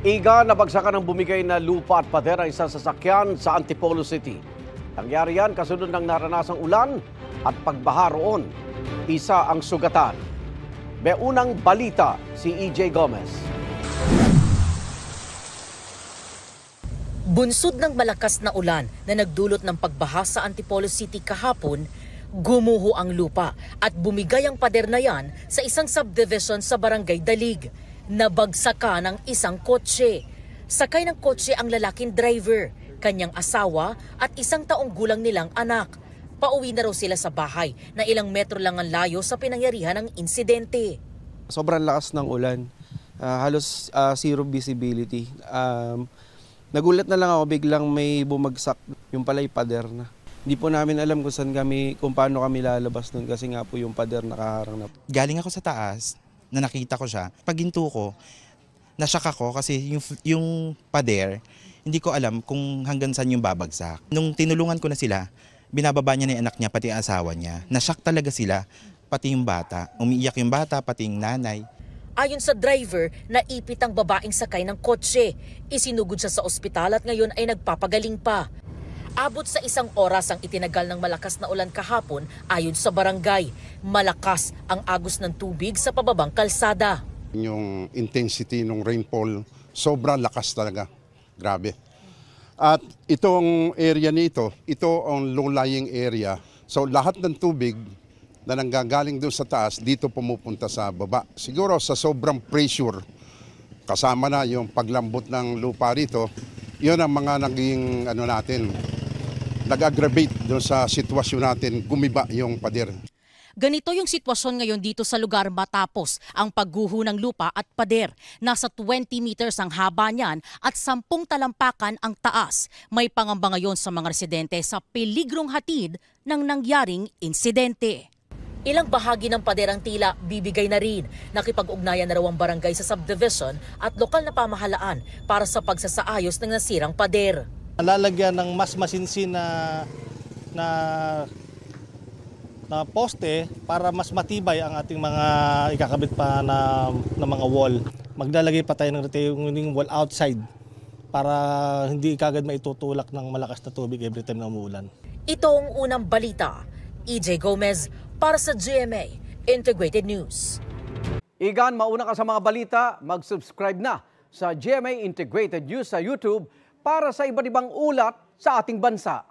Iga, nabagsakan ng bumigay na lupa at pader ang isang sasakyan sa Antipolo City. Nangyari yan kasunod ng naranasang ulan at pagbaha roon. Isa ang sugatan. May unang balita si EJ Gomez. Bunsod ng malakas na ulan na nagdulot ng pagbaha sa Antipolo City kahapon, gumuho ang lupa at bumigay ang pader na yan sa isang subdivision sa Barangay Dalig. Nabagsakan ng isang kotse. Sakay ng kotse ang lalaking driver, kanyang asawa at 1 taong gulang nilang anak. Pauwi na raw sila sa bahay na ilang metro lang ang layo sa pinangyarihan ng insidente. Sobrang lakas ng ulan, halos zero visibility. Nagulat na lang ako, biglang may bumagsak, yung pala'y pader na. Hindi po namin alam kung paano kami lalabas nun kasi nga po yung pader nakaharang na. Galing ako sa taas, na nakita ko siya. Paghinto ko, nashock ako kasi yung pader, hindi ko alam kung hanggang saan yung babagsak. Nung tinulungan ko na sila, binababa niya na yung anak niya, pati ang asawa niya. Nashock talaga sila, pati yung bata. Umiiyak yung bata, pati yung nanay. Ayon sa driver, naipit ang babaeng sakay ng kotse. Isinugod siya sa ospital at ngayon ay nagpapagaling pa. Abot sa 1 oras ang itinagal ng malakas na ulan kahapon ayon sa barangay. Malakas ang agos ng tubig sa pababang kalsada. Yung intensity ng rainfall, sobrang lakas talaga. Grabe. At itong area nito, ito ang low-lying area. So lahat ng tubig na nanggagaling doon sa taas, dito pumupunta sa baba. Siguro sa sobrang pressure, kasama na yung paglambot ng lupa rito, yun ang mga naging nag-aggravate doon sa sitwasyon natin, gumiba yung pader. Ganito yung sitwasyon ngayon dito sa lugar matapos ang pagguho ng lupa at pader. Nasa 20 meters ang haba niyan at 10 talampakan ang taas. May pangamba ngayon sa mga residente sa peligrong hatid ng nangyaring insidente. Ilang bahagi ng pader ang tila bibigay na rin. Nakipag-ugnayan na raw ang barangay sa subdivision at lokal na pamahalaan para sa pagsasaayos ng nasirang pader. Lalagyan ng mas masinsin na poste para mas matibay ang ating mga ikakabit pa na mga wall. Maglalagay pa tayo ng retaining wall outside para hindi kagad maitutulak ng malakas na tubig every time na umuulan. Ito ang unang balita. EJ Gomez para sa GMA Integrated News. Igan, mauna ka sa mga balita, mag-subscribe na sa GMA Integrated News sa YouTube para sa iba't ibang ulat sa ating bansa.